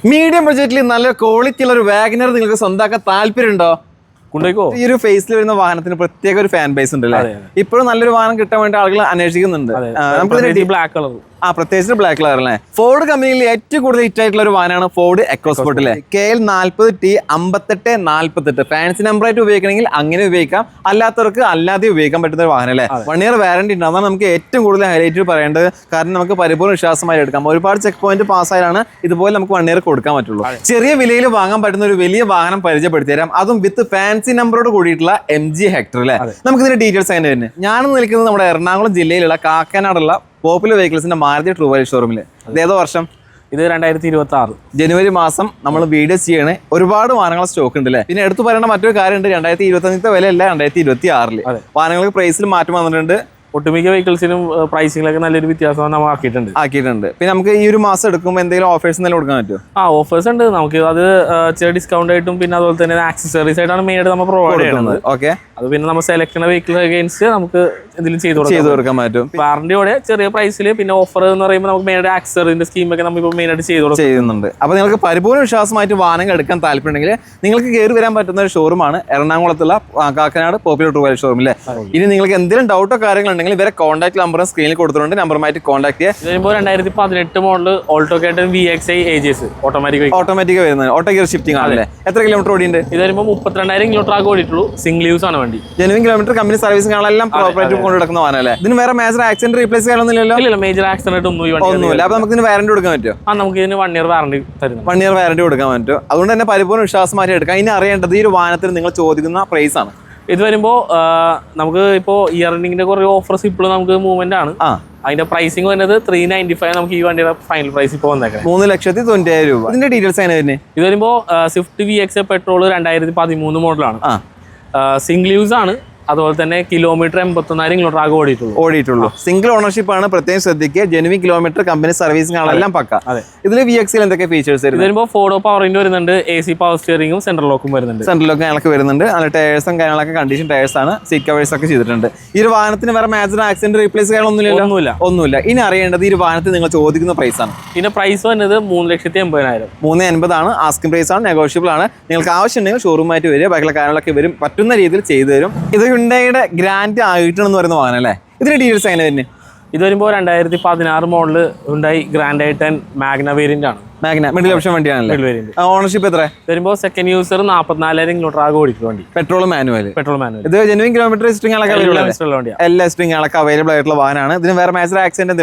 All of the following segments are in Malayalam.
മീഡിയം ബഡ്ജറ്റിൽ നല്ല ക്വാളിറ്റി ഉള്ള ഒരു വാഗനർ നിങ്ങൾക്ക് സ്വന്തമാക്കാൻ താല്പര്യമുണ്ടോ? ഈ ഒരു ഫേസിൽ വരുന്ന വാഹനത്തിന് പ്രത്യേക ഒരു ഫാൻ ബേസ് ഉണ്ട് അല്ലേ? ഇപ്പോഴും നല്ലൊരു വാഹനം കിട്ടാൻ വേണ്ടി ആളുകൾ അന്വേഷിക്കുന്നുണ്ട്. ബ്ലാക്ക് കളർ, പ്രത്യേകിച്ച് ബ്ലാക്ക് കളർ അല്ലേ. ഫോർഡ് കമ്പനിയിൽ ഏറ്റവും കൂടുതൽ ഹിറ്റ് ആയിട്ടുള്ള ഒരു വാഹനമാണ് ഫോർഡ് എക്കോസ്പോർട്ട് അല്ലേ. KL 40T 5848 ഫാൻസി നമ്പർ ആയിട്ട് ഉപയോഗിക്കണമെങ്കിൽ അങ്ങനെ ഉപയോഗിക്കാം, അല്ലാത്തവർക്ക് അല്ലാതെ ഉപയോഗിക്കാൻ പറ്റുന്ന ഒരു വാഹനം അല്ലേ. 1 year വാറന്റി ഉണ്ട്. അതാണ് നമുക്ക് ഏറ്റവും കൂടുതൽ ഹൈലൈറ്റ് പറയേണ്ടത്. കാരണം നമുക്ക് പരിപൂർണ്ണ വിശ്വാസമായി എടുക്കാം. ഒരുപാട് ചെക്ക് പോയിന്റ് പാസ്സായാലാണ് ഇതുപോലെ നമുക്ക് 1 year കൊടുക്കാൻ പറ്റുള്ളൂ. ചെറിയ വിലയിൽ വാങ്ങാൻ പറ്റുന്ന ഒരു വലിയ വാഹനം പരിചയപ്പെടുത്തി തരാം, അതും വിത്ത് ഫാൻസി നമ്പറോട് കൂടിയിട്ടുള്ള MG ഹെക്ടർ അല്ലേ. നമുക്ക് ഇതിന്റെ ഡീറ്റെയിൽസ് അങ്ങനെ തന്നെ. ഞാനും നിൽക്കുന്നത് നമ്മുടെ എറണാകുളം ജില്ലയിലുള്ള കാക്കനാടുള്ള പോപ്പുലർ വെഹിക്കിൾസിന്റെ മാരുതി ട്രൂ വാല്യൂ ഷോറൂമിൽ. ഇതേതോ വർഷം? ഇത് 2026 ജനുവരി മാസം നമ്മൾ വീഡിയോ ചെയ്യണേ. ഒരുപാട് വാഹനങ്ങൾ സ്റ്റോക്ക് ഉണ്ട് അല്ലേ. പിന്നെ എടുത്തു പറയേണ്ട മറ്റൊരു കാര്യമുണ്ട്, 2025 വിലയല്ല 2026 വാഹനങ്ങൾക്ക് പ്രൈസിൽ മാറ്റം വന്നിട്ടുണ്ട്. ഒട്ടുമിക്ക വെഹിക്കിൾസിനും പ്രൈസിംഗിലൊക്കെ നല്ലൊരു വ്യത്യാസം നമ്മൾ ആക്കിയിട്ടുണ്ട്. പിന്നെ നമുക്ക് ഈ ഒരു മാസം എടുക്കുമ്പോൾ എന്തെങ്കിലും ഓഫേഴ്സ് എന്തെങ്കിലും കൊടുക്കാൻ പറ്റുമോ? ഓഫേഴ്സ് ഉണ്ട് നമുക്ക്. അത് ചെറിയ ഡിസ്കൗണ്ട് ആയിട്ടും പിന്നെ അതുപോലെ തന്നെ ആക്സസറീസ് ആയിട്ടാണ് മെയിൻ ആയിട്ട് നമ്മൾ പ്രൊവൈഡ് ചെയ്യുന്നത്. ഓക്കെ, അത് പിന്നെ നമ്മൾ സെലക്ട് ചെയ്യുന്ന വെഹിക്കിൾ അഗൈൻസ്റ്റ് നമുക്ക് എന്തെങ്കിലും ചെയ്ത് കൊടുക്കാൻ പറ്റും. വാറന്റിയോടെ ചെറിയ പ്രൈസിൽ. പിന്നെ ഓഫർ എന്ന് പറയുമ്പോൾ നമുക്ക് മെയിൻ ആയിട്ട് ആക്സസറീസിന്റെ സ്കീമൊക്കെ നമ്മൾ മെയിൻ ആയിട്ട് ചെയ്യുന്നുണ്ട്. അപ്പോൾ നിങ്ങൾക്ക് പരിപൂർണ്ണ വിശ്വാസമായിട്ട് വാഹനങ്ങൾ എടുക്കാൻ താല്പര്യമുണ്ടെങ്കിൽ നിങ്ങൾക്ക് കയറി വരാൻ പറ്റുന്ന ഒരു ഷോറൂമാണ് എറണാകുളത്തുള്ള കാക്കനാട് പോപ്പുലർ ട്രൂ വാല്യൂ ഷോറൂമിലെ. ഇനി നിങ്ങൾക്ക് എന്തെങ്കിലും ഡൗട്ടോ കാര്യങ്ങൾ ഉണ്ടെങ്കിൽ ഇവരെ കോൺടാക്ട് നമ്പറും സ്ക്രീനിൽ കൊടുത്തിട്ടുണ്ട്, നമ്പറുമായിട്ട് കോൺടാക്ട് ചെയ്യുക. 2018 model Alto K ten VXi AGS automatic വരുന്നത് ഓട്ടോ ഗിയർ ഷിഫ്റ്റിംഗ് ആണല്ലേ. എത്ര കിലോമീറ്റർ ഓടിയുണ്ട്? ഇത് വരുമ്പോൾ 32,000 കിലോമീറ്റർ ആകെ ഓടിയിട്ടുള്ളൂ. സിംഗിൾ യൂസ് ആണ് വണ്ടി. ജനുവിൻ കിലോമീറ്റർ കമ്പനി സർവീസ് കാണാനെല്ലാം പ്രോപ്പറായിട്ട് കൊണ്ട് നടക്കുന്ന വാഹനമല്ലേ. ഇതിന് വേറെ മേജർ ആക്സിഡന്റ് റീപ്ലേസ് ചെയ്യാനൊന്നുമില്ലല്ലോ? ഇല്ല, മേജർ ആക്സിഡന്റ് ഒന്നുമില്ല. അപ്പൊ നമുക്ക് ഇതിന് വാറന്റി കൊടുക്കാൻ പറ്റുമോ? നമുക്ക് ഇതിന് 1 year വാറന്റി തരുന്നു. 1 year വാറന്റി കൊടുക്കാൻ പറ്റും. അതുകൊണ്ട് തന്നെ പരിപൂർണ്ണ വിശ്വാസമായിട്ട് എടുക്കാം. ഇനി അറിയേണ്ടത് ഈ ഒരു വാഹനത്തിന് നിങ്ങൾ ചോദിക്കുന്ന പ്രൈസ് ആണ്. ഇത് വരുമ്പോൾ നമുക്ക് ഇപ്പോൾ ഇയർ എൻഡിങ്ങിന്റെ കുറേ ഓഫേഴ്സ് ഇപ്പോഴും നമുക്ക് മൂവ്മെന്റ് ആണ്. അതിന്റെ പ്രൈസിംഗ് വരുന്നത് 395 നമുക്ക് ഈ വണ്ടിയുടെ ഫൈനൽ പ്രൈസ് ഇപ്പോൾ വന്നേക്കാം 3,90,000 രൂപ. ഇതിന്റെ ഡീറ്റെയിൽസ് ആണ് വരുന്നത്. ഇത് വരുമ്പോൾ സ്വിഫ്റ്റ് VXi പെട്രോൾ 2013 മോഡലാണ്. സിംഗിൾ യൂസ് ആണ്. അതുപോലെ തന്നെ കിലോമീറ്റർ 81,000 കിലോമീറ്റർ ആകെ ഓടിയിട്ടുള്ളൂ. സിംഗിൾ ഓണർഷിപ്പ് ആണ്, പ്രത്യേകം ശ്രദ്ധിക്കുക. ജെനുവിൻ കിലോമീറ്റർ കമ്പനി സർവീസിംഗ് ആണെല്ലാം പക്ക. ഇതിൽ VXi എന്തൊക്കെ ഫീച്ചേഴ്സ് വരുമ്പോൾ 4 പവർ വിൻഡോ വരുന്നുണ്ട്, AC പവർ സ്റ്റിയറിംഗും സെൻട്രൽ ലോക്കും വരുന്നുണ്ട്. സെൻട്രൽ ലോക്ക് ഞങ്ങൾക്ക് വരുന്നുണ്ട്. നല്ല ടയേഴ്സും കാര്യങ്ങളൊക്കെ കണ്ടീഷൻ ടയേഴ്സ് ആണ്. സീറ്റ് കവേഴ്സ് ഒക്കെ ചെയ്തിട്ടുണ്ട്. ഈ ഒരു വാഹനത്തിന് വേറെ മേജർ ആക്സിഡന്റ് റീപ്ലേസ് ഒന്നുമില്ല. ഇനി അറിയേണ്ടത് ഈ ഒരു വാഹനത്തിന് നിങ്ങൾ ചോദിക്കുന്ന പ്രൈസ് ആണ്. ഇതിന്റെ പ്രൈസ് വരുന്നത് 3,80,000. 380 ആണ് ആസ്കിംഗ് പ്രൈസ് ആണ്, നെഗോഷ്യബിൾ ആണ്. നിങ്ങൾക്ക് ആവശ്യമുണ്ടെങ്കിൽ ഷോറൂമായിട്ട് വരിക, ബാക്കിയുള്ള കാര്യങ്ങളൊക്കെ വരും പറ്റുന്ന രീതിയിൽ ചെയ്തു തരും. ഇത് ഹ്യുണ്ടായിയുടെ ഗ്രാൻഡ് ആയിട്ടെന്ന് പറയുന്ന വാഹനം അല്ലേ. ഇതിന്റെ ഡീറ്റെയിൽസ് എങ്ങനെ തന്നെ? ഇത് വരുമ്പോൾ 2016 model Hyundai Grand i10 Magna variant ആണ്. മിഡിൽ ഓപ്ഷൻ വണ്ടിയാണല്ലേ. ഓണർഷിപ്പ് എത്ര വരുമ്പോൾ സെക്കൻഡ് യൂസർ 44,000 കിലോമീറ്റർ ആകെ ഓടിക്കുന്ന വണ്ടി. Petrol manual. ഇത് ജെനുവിൻ കിലോമീറ്റർ എല്ലാ സ്ട്രിങ്ങുകളൊക്കെ അവൈലബിൾ ആയിട്ടുള്ള വാഹനമാണ്. ഇതിന് വേറെ മേജർ ആക്സിഡന്റ്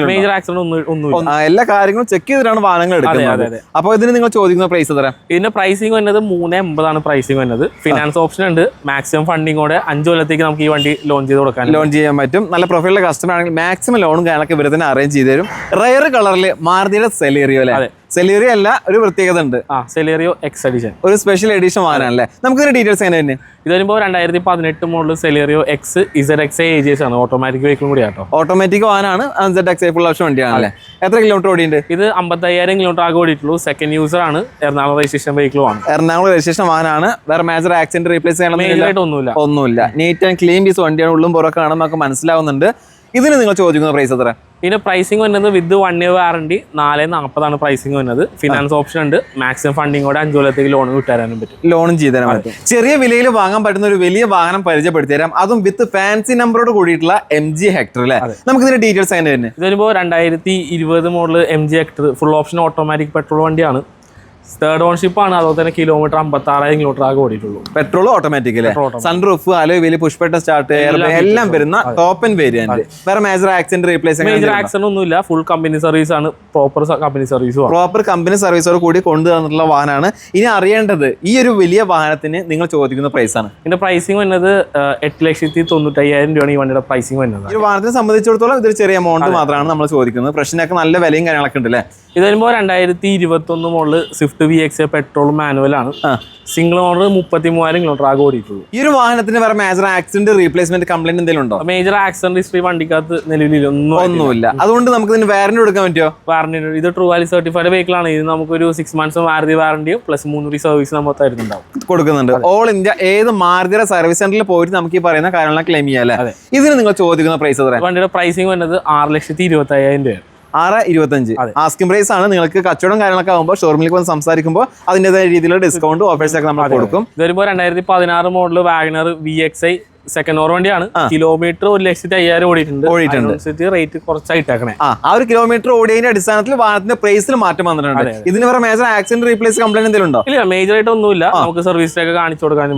ഒന്നും എല്ലാ കാര്യങ്ങളും ചെക്ക് ചെയ്തിട്ടാണ് വാഹനങ്ങൾ എടുക്കുന്നത്. അപ്പോൾ ഇതിന് നിങ്ങൾ ചോദിക്കുന്ന പ്രൈസ് എത്ര? ഇതിന്റെ പ്രൈസിംഗ് വരുന്നത് 380 ആണ് പ്രൈസിംഗ് വരുന്നത്. ഫിനാൻസ് ഓപ്ഷൻ ഉണ്ട്. മാക്സിമം ഫണ്ടിങ്ങോടെ 5 കൊല്ലത്തേക്ക് നമുക്ക് ഈ വണ്ടി ലോൺ ചെയ്യാൻ പറ്റും. നല്ല പ്രൊഫൈലുള്ള കസ്റ്റമർ ആണെങ്കിൽ മാക്സിമം ലോണും കാര്യങ്ങളൊക്കെ ഇവരെ തന്നെ അറേഞ്ച് ചെയ്ത് തരും. റയർ കളറിൽ മാരുതിയുടെ സെലേറിയോ അല്ലേ. സെലേറിയോ അല്ല, ഒരു പ്രത്യേകത ഉണ്ട്. സെലേറിയോ എക്സ് എഡിഷൻ, ഒരു സ്പെഷ്യൽ എഡിഷൻ വാഹനമല്ലേ. നമുക്ക് ഇതിന്റെ ഡീറ്റെയിൽസ് എങ്ങനെ തന്നെ? ഇത് വരുമ്പോൾ 2018 model Celerio X ZXi AGS ആണ്. ഓട്ടോമാറ്റിക് വെഹിക്കിളും കൂടി ആട്ടോ. ഓട്ടോമാറ്റിക് വാഹനമാണ്. ZXi ഫുൾ ഓപ്ഷൻ വണ്ടിയാണല്ലേ. എത്ര കിലോമീറ്റർ ഓടിയുണ്ട്? ഇത് 55,000 കിലോമീറ്റർ ആകെ ഓടിയിട്ടുള്ളൂ. സെക്കൻഡ് യൂസർ ആണ്. എറണാകുളം രജിസ്ട്രേഷൻ വെഹിക്കിളും ആണ്. എറണാകുളം രജിസ്ട്രേഷൻ വാഹനമാണ്. വേറെ മേജർ ആക്സിഡന്റ് റീപ്ലേസ് ഒന്നുമില്ല. നീറ്റ് ആൻഡ് ക്ലീൻ പീസ് വണ്ടിയാണ്. ഉള്ളും പുറമൊക്കെ കാണുമ്പോൾ നമുക്ക് മനസ്സിലാവുന്നുണ്ട്. ഇതിന് നിങ്ങൾ ചോദിക്കുന്ന പ്രൈസ് എത്ര? ഇതിന്റെ പ്രൈസിംഗ് വരുന്നത് വിത്ത് 1 year വാറണ്ടി 440 പ്രൈസിംഗ് വരുന്നത്. ഫിനാൻസ് ഓപ്ഷൻ ഉണ്ട്. മാക്സിമം ഫണ്ടിങ്ങോടെ 5 കൊല്ലത്തേക്ക് ലോൺ കിട്ടാനും പറ്റും. ലോണും ചെയ്തു തരാൻ പറ്റും. ചെറിയ വിലയിൽ വാങ്ങാൻ പറ്റുന്ന ഒരു വലിയ വാഹനം പരിചയപ്പെടുത്തി തരാം, അതും വിത്ത് ഫാൻസി നമ്പറോട് കൂടിയിട്ടുള്ള MG ഹെക്ടർ അല്ലേ. നമുക്ക് ഇതിന്റെ ഡീറ്റെയിൽസ് എങ്ങനെ തന്നെ? ഇത് വരുമ്പോൾ 2020 model MG Hector full option automatic petrol വണ്ടിയാണ്. തേർഡ് ഓൺഷിപ്പ് ആണ്. അതുപോലെ തന്നെ കിലോമീറ്റർ 56,000 കിലോമീറ്റർ ആകെ ഓടിയിട്ടുള്ളൂ. പെട്രോൾ ഓട്ടോമാറ്റിക് അല്ലേ. Sunroof, alloy wheel, push button start എല്ലാം വരുന്ന ടോപ്പ് ആൻഡ് വേരിയന്റ്. വേറെ major accident replace major accident ഒന്നുമില്ല. ഫുൾ കമ്പനി സർവീസ് ആണ്. പ്രോപ്പർ കമ്പനി സർവീസോട് കൂടി കൊണ്ടുവന്നിട്ടുള്ള വാഹനമാണ്. ഇനി അറിയേണ്ടത് ഈ ഒരു വലിയ വാഹനത്തിന് നിങ്ങൾ ചോദിക്കുന്ന പ്രൈസ് ആണ്. ഇതിന്റെ പ്രൈസിംഗ് വരുന്നത് 8,95,000 രൂപയാണ് ഈ വണ്ടിയുടെ പ്രൈസിംഗ് വരുന്നത്. ഈ വാഹനത്തിനെ സംബന്ധിച്ചിടത്തോളം ഇതൊരു ചെറിയ എമൗണ്ട് മാത്രമാണ് നമ്മൾ ചോദിക്കുന്നത്. പ്രശ്നമൊക്കെ നല്ല വിലയും കാര്യങ്ങളൊക്കെ ഉണ്ട് അല്ലേ. ഇത് വരുമ്പോൾ 2021 model Swift VXi petrol manual ആണ്. സിംഗിൾ ഓണർ 33,000 കിലോമീറ്റർ ആകെ ഓടിയിട്ടുള്ളൂ. ഈ ഒരു വാഹനത്തിന് വേറെ മേജർ ആക്സിഡന്റ് റീപ്ലേസ്മെന്റ് കംപ്ലൈന്റ് എന്തെങ്കിലും ഉണ്ടോ? മേജർ ആക്സിഡന്റ് ഹിസ്റ്ററി വണ്ടിക്കകത്ത് നിലവിൽ ഒന്നുമില്ല. അതുകൊണ്ട് നമുക്ക് ഇതിന് വാറന്റി കൊടുക്കാൻ പറ്റുമോ? വാറന്റി ഇത് ട്രൂ വാല്യൂ സർട്ടിഫൈഡ് വെഹിക്കിൾ ആണ്. ഇത് നമുക്കൊരു 6 months മാരുതി വാറന്റിയും പ്ലസ് 3 സർവീസ് നമ്മൾ തരുന്നുണ്ടാവും, കൊടുക്കുന്നുണ്ട്. ഓൾ ഇന്ത്യ ഏത് മാരുതിയുടെ സർവീസ് സെന്ററിൽ പോയിട്ട് നമുക്ക് ഈ പറയുന്ന കാര്യങ്ങളൊക്കെ ക്ലെയിം ചെയ്യാം അല്ലേ. ഇതിന് നിങ്ങൾ ചോദിക്കുന്ന പ്രൈസ് എത്ര? വണ്ടിയുടെ പ്രൈസിംഗ് വരുന്നത് 6,25,000 രൂപ. 625. ആസ്കിംഗ് പ്രൈസ് ആണ്. നിങ്ങൾക്ക് കച്ചവടം കാര്യങ്ങളൊക്കെ ആകുമ്പോൾ ഷോറൂമിലേക്ക് വന്ന് സംസാരിക്കുമ്പോൾ അതിൻ്റെതായ രീതിയിലുള്ള ഡിസ്കൗണ്ട് ഓഫേഴ്സ് ഒക്കെ നമ്മൾ കൊടുക്കും. ഇത് വരുമ്പോൾ 2016 model WagonR VXI second or വണ്ടിയാണ്. കിലോമീറ്റർ 1,05,000 ഓടിയിട്ടുണ്ട്. റേറ്റ് കുറച്ചായിട്ടേക്കണേ. ആ ഒരു കിലോമീറ്റർ ഓടിയതിന്റെ അടിസ്ഥാനത്തിൽ വാഹനത്തിന്റെ പ്രൈസിൽ മാറ്റം വന്നിട്ടുണ്ട്. ഇതിന് വേറെ മേജർ ആക്സിഡന്റ് റീപ്ലേസ് കംപ്ലൈന്റ് എന്തെങ്കിലും ഉണ്ടോ? ഇല്ല, മേജർ ആയിട്ട് ഒന്നുമില്ല. നമുക്ക് സർവീസിലേക്ക് കാണിച്ചു കൊടുക്കാനും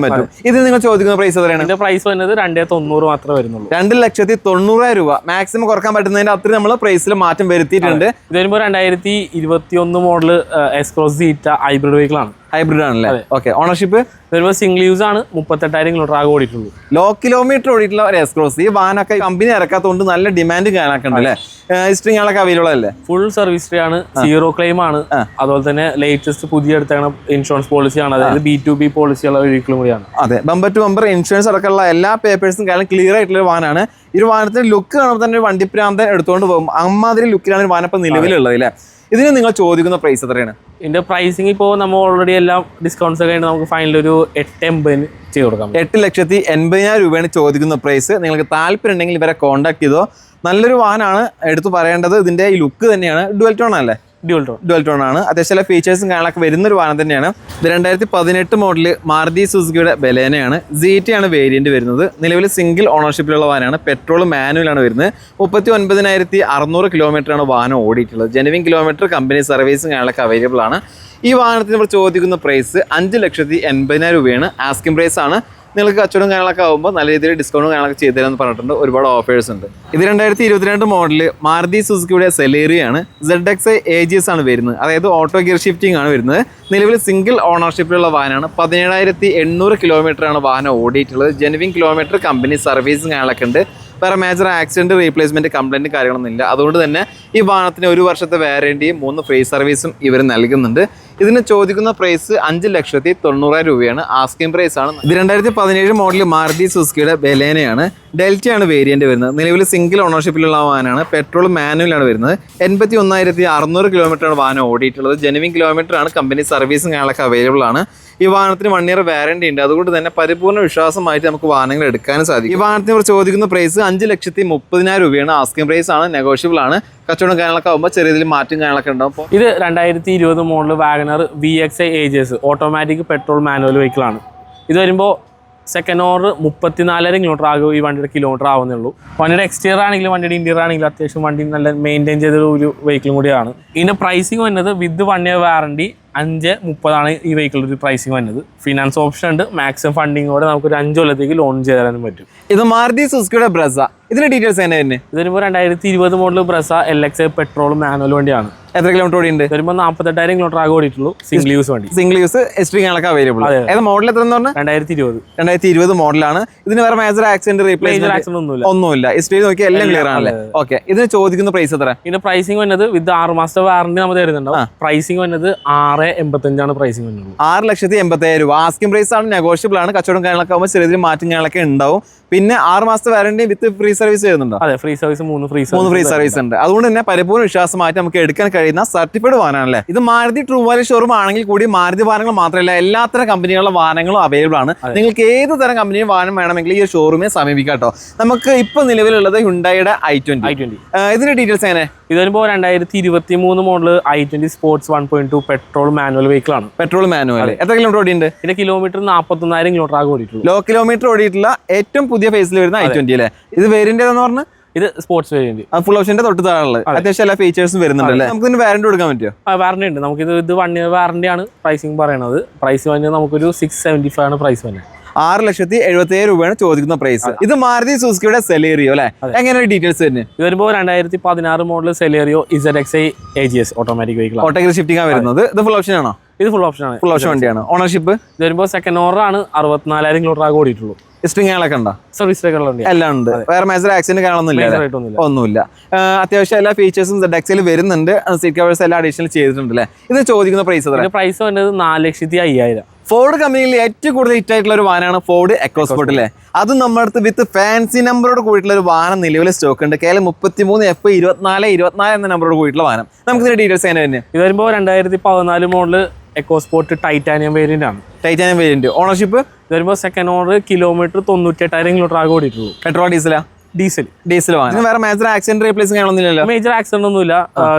പറ്റും. ഇത് നിങ്ങൾ ചോദിക്കുന്ന പ്രൈസ് എത്രയാണ്? ഇതിന്റെ പ്രൈസ് വരുന്നത് 2,90,000 മാത്രമേ വരുന്നുള്ളൂ. 2,90,000 രൂപ മാക്സിമം കുറക്കാൻ പറ്റുന്നതിന്റെ അത്രയും നമ്മൾ പ്രൈസിൽ മാറ്റം വരുത്തിയിട്ടുണ്ട്. ഇത് വരുമ്പോൾ 2021 model S-Cross Zeta hybrid vehicle ആണ്. ഹൈബ്രിഡ് ആണല്ലേ? ഓക്കെ. ഓണർഷിപ്പ് വരുമ്പോൾ സിംഗിൾ യൂസ് ആണ്. 38,000 കിലോമീറ്റർ ആകെ ഓടിയിട്ടുള്ളൂ. ലോ കിലോമീറ്റർ ഓടിയിട്ടുള്ള ഒരു S-Cross. ഈ വാഹനമൊക്കെ കമ്പനി ഇറക്കാത്തതുകൊണ്ട് നല്ല ഡിമാൻഡ് കാണാനൊക്കെ ഉണ്ട് അല്ലേ? ഹിസ്റ്ററി ഞങ്ങളൊക്കെ അവൈലബിൾ അല്ലേ? ഫുൾ സർവീസ് ഹിസ്റ്ററി ആണ്. 0 ക്ലെയിം ആണ്. അതുപോലെ തന്നെ ലേറ്റസ്റ്റ് പുതിയ എടുത്ത ഇൻഷുറൻസ് പോളിസിയാണ്. അതായത് B2B പോളിസിയുള്ള വെഹിക്കിളും കൂടിയാണ്. അതെ, ബമ്പർ ടു ബമ്പർ ഇൻഷുറൻസ് അടക്കമുള്ള എല്ലാ പേപ്പേഴ്സും കാരണം ക്ലിയർ ആയിട്ടുള്ള ഒരു വാഹനമാണ്. ഈ ഒരു വാഹനത്തിന്റെ ലുക്ക് കാണുമ്പോൾ തന്നെ ഒരു വണ്ടിപ്രാന്തൻ എടുത്തുകൊണ്ട് പോകും. അമ്മാതിരി ലുക്കിലാണ് വാഹനം ഇപ്പം നിലവിലുള്ളത് അല്ലേ? ഇതിന് നിങ്ങൾ ചോദിക്കുന്ന പ്രൈസ് എത്രയാണ്? ഇതിന്റെ പ്രൈസിങ് ഇപ്പോൾ നമ്മൾ ഓൾറെഡി എല്ലാം ഡിസ്കൗണ്ട്സ് ഒക്കെ ഉണ്ട്. നമുക്ക് ഫൈനൽ ഒരു 8,80,000 ചെയ്ത് കൊടുക്കാം. 8,80,000 രൂപയാണ് ചോദിക്കുന്ന പ്രൈസ്. നിങ്ങൾക്ക് താല്പര്യം ഉണ്ടെങ്കിൽ ഇവരെ കോൺടാക്ട് ചെയ്തോ. നല്ലൊരു വാഹനമാണ്. എടുത്തു പറയേണ്ടത് ഇതിന്റെ ഈ ലുക്ക് തന്നെയാണ്. ഡുവൽ ടോൺ അല്ലേ? ഡുവൽ ടോൺ ആണ്. അത്യാവശ്യം എല്ലാ ഫീച്ചേഴ്സും കാണാനൊക്കെ വരുന്ന ഒരു വാഹനം തന്നെയാണ്. ഇത് 2018 മോഡല് മാരുതി സുസുക്കിയുടെ ബലേനയാണ്. Zeta വേരിയന്റ് വരുന്നത്. നിലവിൽ സിംഗിൾ ഓണർഷിപ്പിലുള്ള വാഹനമാണ്. പെട്രോൾ മാനുവലാണ് വരുന്നത്. 39,600 കിലോമീറ്റർ ആണ് വാഹനം ഓടിയിട്ടുള്ളത്. ജെനുവിൻ കിലോമീറ്റർ കമ്പനി സർവീസും കാണാനൊക്കെ അവൈലബിൾ ആണ്. ഈ വാഹനത്തിന് നമ്മൾ ചോദിക്കുന്ന പ്രൈസ് 5,80,000 രൂപയാണ്. ആസ്കിംഗ് പ്രൈസ് ആണ്. നിങ്ങൾക്ക് കച്ചവടം കാര്യങ്ങളൊക്കെ ആകുമ്പോൾ നല്ല രീതിയിൽ ഡിസ്കൗണ്ട് കാര്യങ്ങളൊക്കെ ചെയ്തു തരാമെന്ന് പറഞ്ഞിട്ടുണ്ട്. ഒരുപാട് ഓഫേഴ്സ് ഉണ്ട്. ഇത് 2022 മോഡല് മാരുതി സുസുക്കിയുടെ സെലേറിയാണ്. ZXi AGS ആണ് വരുന്നത്. അതായത് ഓട്ടോ ഗിയർ ഷിഫ്റ്റിംഗ് ആണ് വരുന്നത്. നിലവിൽ സിംഗിൾ ഓണർഷിപ്പിലുള്ള വാഹനമാണ്. 17,800 കിലോമീറ്റർ ആണ് വാഹനം ഓടിയിട്ടുള്ളത്. ജെനുവിൻ കിലോമീറ്റർ കമ്പനി സർവീസും കാര്യങ്ങളൊക്കെ ഉണ്ട്. വേറെ മേജർ ആക്സിഡന്റ് റീപ്ലേസ്മെന്റ് കംപ്ലൈന്റ് കാര്യങ്ങളൊന്നും ഇല്ല. അതുകൊണ്ട് തന്നെ ഈ വാഹനത്തിന് 1 വർഷത്തെ വാറന്റിയും 3 ഫ്രീ സർവീസും ഇവർ നൽകുന്നുണ്ട്. ഇതിന് ചോദിക്കുന്ന പ്രൈസ് 5,90,000 രൂപയാണ്. ആസ്കിംഗ് പ്രൈസ് ആണ്. ഇത് 2017 മോഡൽ മാരുതി സുസുക്കിയുടെ ബലേനയാണ്. ഡെൽറ്റയാണ് വേരിയന്റ് വരുന്നത്. നിലവിൽ സിംഗിൾ ഓണർഷിപ്പിലുള്ള വാഹനമാണ്. പെട്രോൾ മാനുവലാണ് വരുന്നത്. 81,600 കിലോമീറ്റർ ആണ് വാഹനം ഓടിയിട്ടുള്ളത്. ജെനുവിൻ കിലോമീറ്റർ ആണ്. കമ്പനി സർവീസും കാര്യങ്ങളൊക്കെ അവൈലബിൾ ആണ്. ഈ വാഹനത്തിന് 1 ഇയർ വാറന്റി ഉണ്ട്. അതുകൊണ്ട് തന്നെ പരിപൂർണ്ണ വിശ്വാസമായിട്ട് നമുക്ക് വാഹനങ്ങൾ എടുക്കാനും സാധിക്കും. ഈ വാഹനത്തിന് ചോദിക്കുന്ന പ്രൈസ് 5,30,000 രൂപയാണ്. ആസ്കിംഗ് പ്രൈസ് ആണ്. നെഗോഷ്യബിൾ ആണ്. കച്ചവടം കാര്യങ്ങളൊക്കെ ആകുമ്പോൾ ചെറിയ രീതിയിൽ മാറ്റം കാര്യങ്ങളൊക്കെ ഉണ്ടാവും. ഇത് 2020 model WagonR VXI AGS automatic petrol manual vehicle ആണ്. ഇത് വരുമ്പോൾ സെക്കൻഡ് ഓർഡർ 34,000 കിലോമീറ്റർ ആകും. ഈ വണ്ടിയുടെ കിലോമീറ്റർ ആവുന്നേ ഉള്ളൂ. വണ്ടിയുടെ എക്സ്റ്റീരിയർ ആണെങ്കിലും വണ്ടിയുടെ ഇന്റീരിയർ ആണെങ്കിലും അത്യാവശ്യം വണ്ടി നല്ല മെയിൻറ്റെയിൻ ചെയ്ത ഒരു വെഹിക്കിളും കൂടിയാണ്. ഇതിന്റെ പ്രൈസിങ് വരുന്നത് വിത്ത് 1 ഇയർ വാറണ്ടി 5,30,000 ഈ വെഹിക്കിളിന്റെ ഒരു പ്രൈസിങ് വരുന്നത്. ഫിനാൻസ് ഓപ്ഷൻ ഉണ്ട്. മാക്സിമം ഫണ്ടിങ്ങോടെ നമുക്ക് ഒരു 5 കൊല്ലത്തേക്ക് ലോൺ ചെയ്ത് തരാനും പറ്റും. ഇത് മാരുതി സുസുക്കിയുടെ ബ്രസ. ഇതിന്റെ ഡീറ്റെയിൽസ് തന്നെ തന്നെ ഇത് വരുമ്പോൾ 2020 model Brezza LXi petrol manual വണ്ടിയാണ്. എത്ര കിലോമീറ്റർ ഓടിയുണ്ട്? വരുമ്പോൾ 48,000 കിലോമീറ്റർ ആകെ ഓടിയിട്ടുള്ളൂ. സിംഗിൾ യൂസ് വണ്ടി. സിംഗിൾ യൂസ് ഹിസ്റ്ററി കാണാനൊക്കെ അവൈലബിൾ. ഏത് മോഡൽ എത്ര 2020 മോഡലാണ്. ഇതിന് വേറെ മേജർ ആക്സിഡന്റ് റീപ്ലേസ്മെന്റ് ഒന്നുമില്ല. ഹിസ്റ്ററി നോക്കി എല്ലാം ക്ലിയർ ആണല്ലേ? ഓക്കെ. ഇതിന് ചോദിക്കുന്ന പ്രൈസ് എത്ര? ഇതിന്റെ പ്രൈസിംഗ് വരുന്നത് വിത്ത് 6 മാസത്തെ വാറന്റി നമ്മൾ തരുന്നുണ്ടാവും. പ്രൈസിംഗ് വരുന്നത് 6,85,000 പ്രൈസിംഗ് വരുന്നത്. 6,80,000 രൂപ. ആസ്കിംഗ് പ്രൈസ് ആണ്. നെഗോഷ്യബിൾ ആണ്. കച്ചവടം കാര്യങ്ങളൊക്കെ ആകുമ്പോൾ ചെറിയ മാറ്റം കാര്യങ്ങളൊക്കെ ഉണ്ടാവും. പിന്നെ 6 മാസത്തെ വാറന്റി വിത്ത് ഫ്രീ സർവീസ് ചെയ്യുന്നുണ്ടോ? അതെ, ഫ്രീ സർവീസ് 3 ഫ്രീ സർവീസ് ഉണ്ട്. അതുകൊണ്ട് തന്നെ പരിപൂർണ്ണ വിശ്വാസമായിട്ട് നമുക്ക് എടുക്കാൻ കഴിയുന്ന സർട്ടിഫൈഡ് വാഹനമാണല്ലേ. ഇത് മാരുതി ട്രൂ വാല്യൂ ഷോറൂം ആണെങ്കിൽ കൂടി മാരുതി വാഹനങ്ങൾ മാത്രമല്ല എല്ലാത്തരം കമ്പനികളുടെ വാഹനങ്ങളും അവൈലബിൾ ആണ്. നിങ്ങൾക്ക് ഏത് തരം കമ്പനിയും വാഹനം വേണമെങ്കിൽ ഈ ഷോറൂമിനെ സമീപിക്കാം കേട്ടോ. നമുക്ക് ഇപ്പൊ നിലവിലുള്ളത് ഹ്യുണ്ടായിയുടെ i20. ഇതിന്റെ ഡീറ്റെയിൽസ് എങ്ങനെ? ഇത് വരുമ്പോൾ 2023 model i20 sports 1.2 petrol manual vehicle ആണ്. Petrol manual. എത്ര കിലോമീറ്റർ ഓടിയുണ്ട്? ഇതിന്റെ കിലോമീറ്റർ 41,000 കിലോമീറ്റർ ആകെ ഓടിയിട്ടുള്ളൂ. ലോ കിലോമീറ്റർ ഓടിയിട്ടുള്ള ഏറ്റവും പുതിയ ഫേസിൽ വരുന്ന i20 അല്ലേ? ഇത് വേരിയന്റ് എന്ന് പറഞ്ഞാൽ ഇത് സ്പോർട്സ് വേരിയന്റ്. ഫുൾ ഓപ്ഷന്റെ തൊട്ട് താഴെ അത്യാവശ്യം എല്ലാ ഫീച്ചേഴ്സും വരുന്നുണ്ടല്ലേ? നമുക്ക് ഇതിന് വാറന്റി കൊടുക്കാൻ പറ്റുമോ? വാറന്റി ഉണ്ട്. നമുക്ക് ഇത് 1 ഇയർ വാറന്റി ആണ് പ്രൈസിംഗ് പറയണത്. പ്രൈസ് വരുന്നത് നമുക്കൊരു 675 ആണ് പ്രൈസ് വരുന്നത്. 6,70,000 രൂപയാണ് ചോദിക്കുന്ന പ്രൈസ്. ഇത് മാരുതി സുസുക്കിയുടെ സെലേറിയോ അല്ലെ? എങ്ങനെയാണ് ഡീറ്റെയിൽസ് വരുന്നത്? ഇത് വരുമ്പോൾ 2016 model Celerio ZXi AGS automatic vehicle. Auto gear shifting ആണ് വരുന്നത്. ഇത് ഫുൾ ഓപ്ഷൻ ആണോ? ഇത് ഫുൾ ഓപ്ഷൻ ആണ്. ഫുൾ ഓപ്ഷൻ വണ്ടിയാണ്. ഓണർഷിപ്പ് ഇത് വരുമ്പോൾ സെക്കൻഡ് ഓണർ ആണ്. 64,000 കിലോമീറ്റർ ആകെ ഓടിയിട്ടുള്ളൂ. ഹിസ്റ്ററിങ്ങളൊക്കെ ഉണ്ടോ? സർവീസ് എല്ലാം ഉണ്ട്. വേറെ മേജർ ആക്സിഡന്റ് കാണുന്നില്ല? ഒന്നുമില്ല. അത്യാവശ്യം എല്ലാ ഫീച്ചേഴ്സും ZXi വരുന്നുണ്ട്. സീറ്റ് കവേഴ്സ് എല്ലാം അഡീഷണൽ ചെയ്തിട്ടുണ്ട് അല്ലേ? ഇത് ചോദിക്കുന്ന പ്രൈസ് പ്രൈസ് വരുന്നത് 4,05,000. ഫോർഡ് കമ്പനിയിൽ ഏറ്റവും കൂടുതൽ ഹിറ്റ് ആയിട്ടുള്ള ഒരു വാഹനമാണ് ഫോർഡ് എക്കോസ്പോർട്ട് അല്ലേ? അതും നമ്മുടെ അടുത്ത് വിത്ത് ഫാൻസി നമ്പറോട് കൂടിയിട്ടുള്ള ഒരു വാഹനം നിലവിൽ സ്റ്റോക്ക് ഉണ്ട്. KL 33F24 എന്ന നമ്പറോട് കൂടിയിട്ടുള്ള വാഹനം. നമുക്ക് ഇതിന്റെ ഡീറ്റെയിൽസ് എങ്ങനെ തന്നെ? ഇത് വരുമ്പോൾ 2014 മോഡൽ എക്കോസ്പോർട്ട് ടൈറ്റാനിയം വേരിയന്റ് ആണ്. Titanium variant. ഓണർഷിപ്പ് ഇത് വരുമ്പോൾ സെക്കൻഡ് ഓണർ. കിലോമീറ്റർ 98,000 കിലോമീറ്റർ ആകെ ഓടിയിട്ടുള്ളൂ. പെട്രോൾ ഡീസലാ? ഡീസൽ വാങ്ങാം. വേറെ മേജർ ആക്സിഡന്റ് റീപ്ലേസിംഗ് ആണൊന്നുമില്ലല്ലോ? മേജർ ആക്സിഡന്റ് ഒന്നുമില്ല,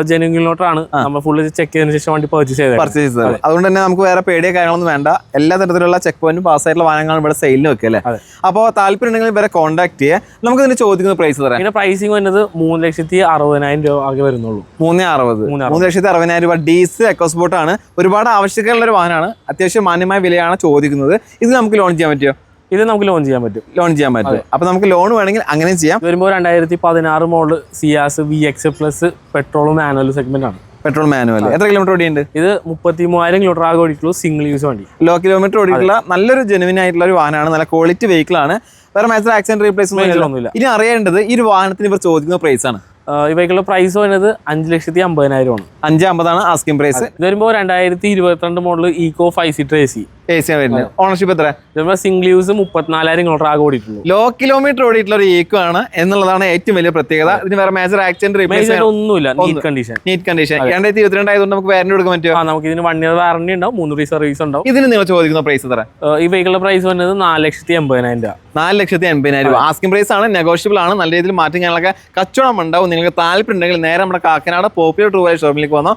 ജെന്യൂൻ കിലോമീറ്റർ ആണ്. നമ്മൾ ഫുള്ള് ചെക്ക് ചെയ്തതിനു ശേഷം വണ്ടി പർച്ചേസ് ചെയ്തത്. അതുകൊണ്ട് തന്നെ നമുക്ക് വേറെ പേടിയോ കാര്യങ്ങളൊന്നും വേണ്ട. എല്ലാ തരത്തിലുള്ള ചെക്ക് പോയിന്റും പാസ്സായിട്ടുള്ള വാഹനങ്ങളാണ് ഇവിടെ സെയിലിന് വെക്കുക അല്ലേ? അപ്പോൾ താല്പര്യം ഉണ്ടെങ്കിൽ ഇവരെ കോൺടാക്ട് ചെയ്യാം. നമുക്ക് ഇതിന് ചോദിക്കുന്ന പ്രൈസ് തരാം. ഇതിന്റെ പ്രൈസിംഗ് വരുന്നത് 3,60,000 രൂപ ആകെ വരുന്നുള്ളൂ. 3,60,000 രൂപ ഡീസൽ എക്കോസ്പോർട്ട് ആണ്. ഒരുപാട് ആവശ്യക്കാരുള്ള ഒരു വാഹനമാണ്. അത്യാവശ്യം മാന്യമായ വിലയാണ് ചോദിക്കുന്നത്. ഇത് നമുക്ക് ലോൺ ചെയ്യാൻ പറ്റുമോ? ഇത് നമുക്ക് ലോൺ ചെയ്യാൻ പറ്റും. അപ്പൊ നമുക്ക് ലോൺ വേണമെങ്കിൽ അങ്ങനെ ചെയ്യാം. വരുമ്പോൾ 2016 model Ciaz VX plus petrol manual segment ആണ്. Petrol manual. എത്ര കിലോമീറ്റർ ഓടിയുണ്ട്? ഇത് 33,000 കിലോമീറ്റർ ആകെ ഓടിയിട്ടുള്ളൂ. സിംഗിൾ യൂസ് വണ്ടി, ലോ കിലോമീറ്റർ ഓടിയിട്ടുള്ള നല്ലൊരു ജെനുവിൻ ആയിട്ടുള്ള ഒരു വാഹനമാണ്. നല്ല ക്വാളിറ്റി വെഹിക്കിൾ ആണ്. വേറെ മേജർ ആക്സിഡന്റ് റീപ്ലേസ്മെന്റ് ഒന്നുമില്ല. ഇനി അറിയേണ്ടത് ഈ ഒരു വാഹനത്തിന് ഇവർ ചോദിക്കുന്ന പ്രൈസ് ആണ്. ഈ വെഹിക്കിളിന്റെ പ്രൈസ് വരുന്നത് 5,50,000 ആണ്. 5,50,000 ആസ്കിംഗ് പ്രൈസ്. ഇത് വരുമ്പോൾ 2022 model Eeco 5 seater AC. Ownership എത്ര? സിംഗിൾ യൂസ് 34,000 കിലോമീറ്റർ ആകെ ഓടിയിട്ടുള്ളൂ. ലോ കിലോമീറ്റർ ഓടിയിട്ടുള്ള ഒരു ഈക്കോ ആണ് എന്നുള്ളതാണ് ഏറ്റവും വലിയ പ്രത്യേകത. ഇതിന് വേറെ മേജർ ആക്സിഡന്റ് റീപ്ലേസ്മെന്റ് ഒന്നുമില്ല. NEET condition. 2022 ആയതുകൊണ്ട് നമുക്ക് വാറന്റി കൊടുക്കാൻ പറ്റുമോ? നമുക്ക് ഇതിന് 1 ഇയർ വാറന്റി ഉണ്ടാവും, 3 റീ സർവീസ് ഉണ്ടാവും. ഇതിന് നിങ്ങൾ ചോദിക്കുന്ന പ്രൈസ് എത്ര? ഈ വെഹിക്കിളിന്റെ പ്രൈസ് വരുന്നത് 4,80,000 രൂപ. 4,80,000 രൂപ ആസ്കിംഗ് പ്രൈസ് ആണ്. നെഗോഷ്യബിൾ ആണ്. നല്ല രീതിയിൽ മാറ്റം ചെയ്യാനൊക്കെ കച്ചവടം ഉണ്ടാവും. നിങ്ങൾക്ക് താല്പര്യം ഉണ്ടെങ്കിൽ നേരെ നമ്മുടെ കാക്കനാട് പോപ്പുലർ ട്രൂ ഷോറൂമിലേക്ക് വന്നോ.